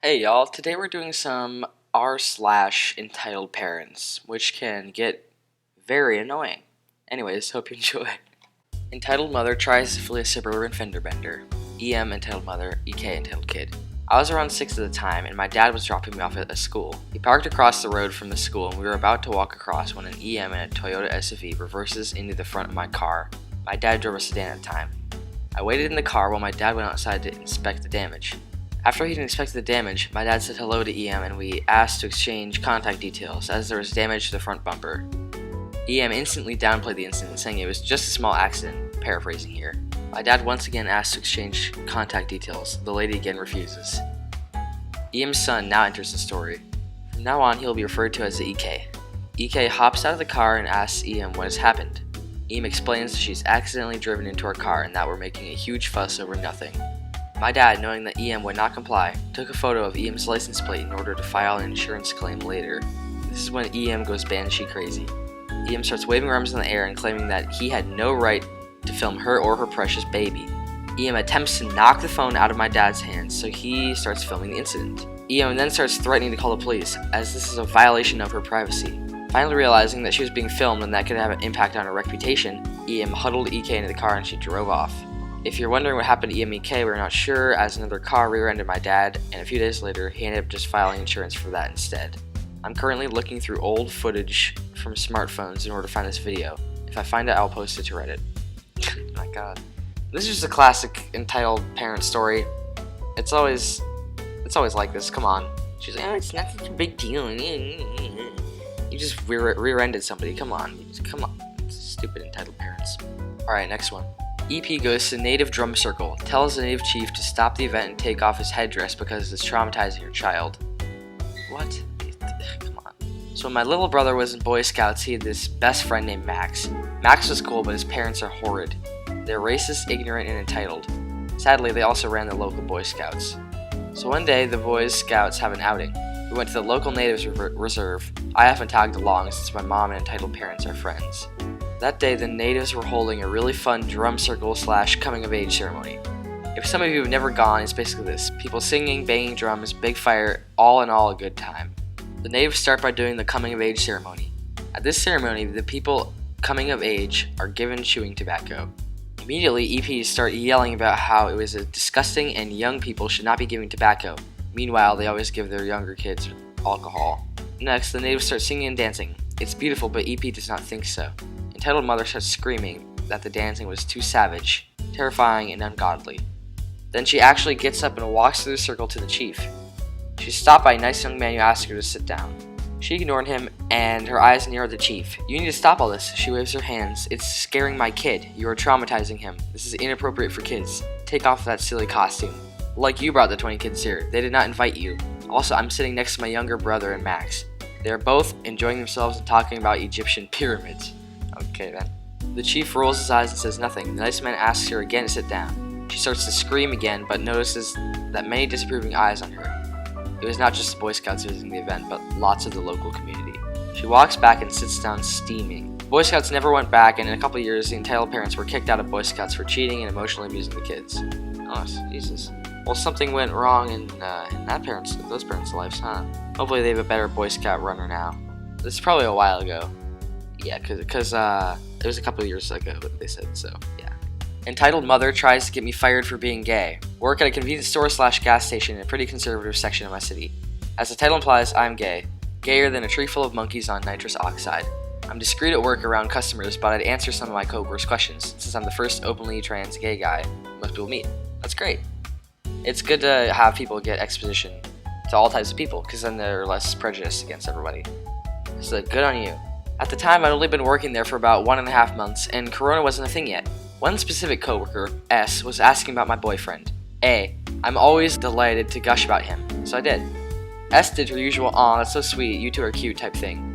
Hey y'all, today we're doing some r/entitled parents, which can get very annoying. Anyways, hope you enjoy. Entitled mother tries to flee a suburban fender bender. EM entitled mother, EK entitled kid. I was around 6 at the time, and my dad was dropping me off at a school. He parked across the road from the school, and we were about to walk across when an EM in a Toyota SUV reverses into the front of my car. My dad drove a sedan at the time. I waited in the car while my dad went outside to inspect the damage. After he'd inspected the damage, my dad said hello to EM and we asked to exchange contact details as there was damage to the front bumper. EM instantly downplayed the incident, saying it was just a small accident, paraphrasing here. My dad once again asked to exchange contact details. The lady again refuses. EM's son now enters the story. From now on, he will be referred to as the EK. EK hops out of the car and asks EM what has happened. EM explains that she's accidentally driven into our car and that we're making a huge fuss over nothing. My dad, knowing that EM would not comply, took a photo of EM's license plate in order to file an insurance claim later. This is when EM goes banshee crazy. EM starts waving her arms in the air and claiming that he had no right to film her or her precious baby. EM attempts to knock the phone out of my dad's hands, so he starts filming the incident. EM then starts threatening to call the police, as this is a violation of her privacy. Finally realizing that she was being filmed and that could have an impact on her reputation, EM huddled EK into the car and she drove off. If you're wondering what happened to EMEK, we're not sure, as another car rear-ended my dad, and a few days later, he ended up just filing insurance for that instead. I'm currently looking through old footage from smartphones in order to find this video. If I find it, I'll post it to Reddit. My god. This is just a classic entitled parent story. It's always like this, come on. She's like, oh, it's not such a big deal. You just rear-ended somebody, come on. Stupid entitled parents. Alright, next one. EP goes to native drum circle, tells the native chief to stop the event and take off his headdress because it's traumatizing your child. What? Come on. So when my little brother was in Boy Scouts, he had this best friend named Max. Max was cool, but his parents are horrid. They're racist, ignorant, and entitled. Sadly, they also ran the local Boy Scouts. So one day, the Boy Scouts have an outing. We went to the local natives reserve. I often tagged along since my mom and entitled parents are friends. That day, the natives were holding a really fun drum circle / coming of age ceremony. If some of you have never gone, it's basically this. People singing, banging drums, big fire, all in all a good time. The natives start by doing the coming of age ceremony. At this ceremony, the people coming of age are given chewing tobacco. Immediately, EPs start yelling about how it was disgusting and young people should not be giving tobacco. Meanwhile, they always give their younger kids alcohol. Next, the natives start singing and dancing. It's beautiful, but EP does not think so. Entitled mother starts screaming that the dancing was too savage, terrifying, and ungodly. Then she actually gets up and walks through the circle to the chief. She's stopped by a nice young man who asks her to sit down. She ignored him, and her eyes narrowed the chief. You need to stop all this, she waves her hands. It's scaring my kid. You are traumatizing him. This is inappropriate for kids. Take off that silly costume. Like you brought the 20 kids here. They did not invite you. Also, I'm sitting next to my younger brother and Max. They are both enjoying themselves and talking about Egyptian pyramids. Okay then. The chief rolls his eyes and says nothing. The nice man asks her again to sit down. She starts to scream again, but notices that many disapproving eyes on her. It was not just the Boy Scouts visiting the event, but lots of the local community. She walks back and sits down steaming. The Boy Scouts never went back, and in a couple of years, the entitled parents were kicked out of Boy Scouts for cheating and emotionally abusing the kids. Oh, Jesus. Well, something went wrong in those parents' lives, huh? Hopefully they have a better Boy Scout runner now. This is probably a while ago. Yeah, because it was a couple of years ago that they said, so yeah. Entitled mother tries to get me fired for being gay. Work at a convenience store / gas station in a pretty conservative section of my city. As the title implies, I'm gay. Gayer than a tree full of monkeys on nitrous oxide. I'm discreet at work around customers, but I'd answer some of my coworkers' questions, since I'm the first openly trans gay guy most people meet. That's great. It's good to have people get exposition to all types of people, because then they're less prejudiced against everybody. So good on you. At the time, I'd only been working there for about 1.5 months, and Corona wasn't a thing yet. One specific coworker, S, was asking about my boyfriend. A, I'm always delighted to gush about him, so I did. S did her usual, aw, that's so sweet, you two are cute type thing.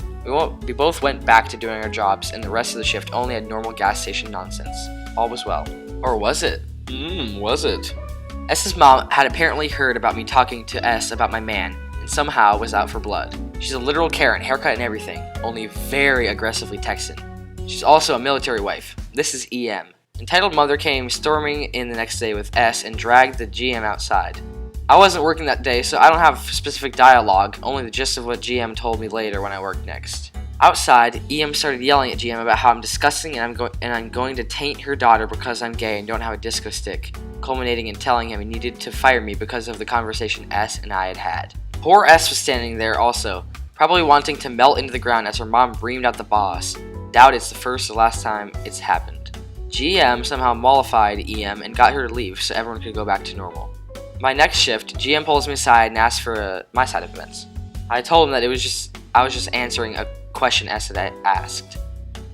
We both went back to doing our jobs, and the rest of the shift only had normal gas station nonsense. All was well. Or was it? Was it? S's mom had apparently heard about me talking to S about my man, and somehow was out for blood. She's a literal Karen, haircut and everything, only very aggressively Texan. She's also a military wife. This is EM. Entitled mother came storming in the next day with S and dragged the GM outside. I wasn't working that day, so I don't have specific dialogue, only the gist of what GM told me later when I worked next. Outside, EM started yelling at GM about how I'm disgusting and I'm going to taint her daughter because I'm gay and don't have a disco stick, culminating in telling him he needed to fire me because of the conversation S and I had had. Poor S was standing there also, probably wanting to melt into the ground as her mom reamed out the boss. Doubt it's the first or last time it's happened. GM somehow mollified EM and got her to leave so everyone could go back to normal. My next shift, GM pulls me aside and asks for my side of events. I told him that I was just answering a question S had asked.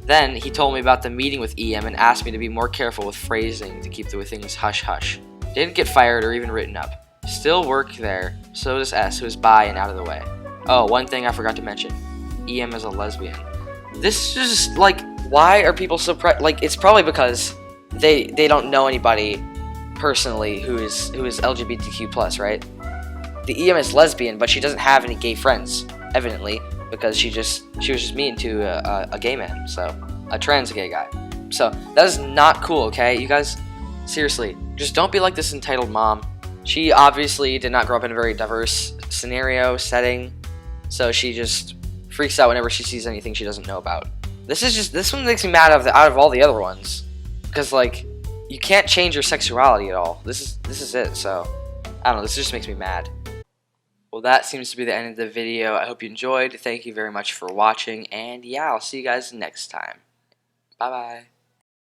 Then he told me about the meeting with EM and asked me to be more careful with phrasing to keep the things hush hush. Didn't get fired or even written up. Still work there, so does S, who is bi and out of the way. Oh, one thing I forgot to mention. EM is a lesbian. This is just, like, why are people so like, it's probably because they don't know anybody personally who is LGBTQ+, right? The EM is lesbian, but she doesn't have any gay friends, evidently, because she was just mean to a gay man, so a trans gay guy. So that is not cool, okay? You guys, seriously, just don't be like this entitled mom. She obviously did not grow up in a very diverse setting, so she just freaks out whenever she sees anything she doesn't know about. This one makes me mad out of all the other ones, because, like, you can't change your sexuality at all. This is it. So I don't know. This just makes me mad. Well, that seems to be the end of the video. I hope you enjoyed. Thank you very much for watching, and yeah, I'll see you guys next time. Bye bye.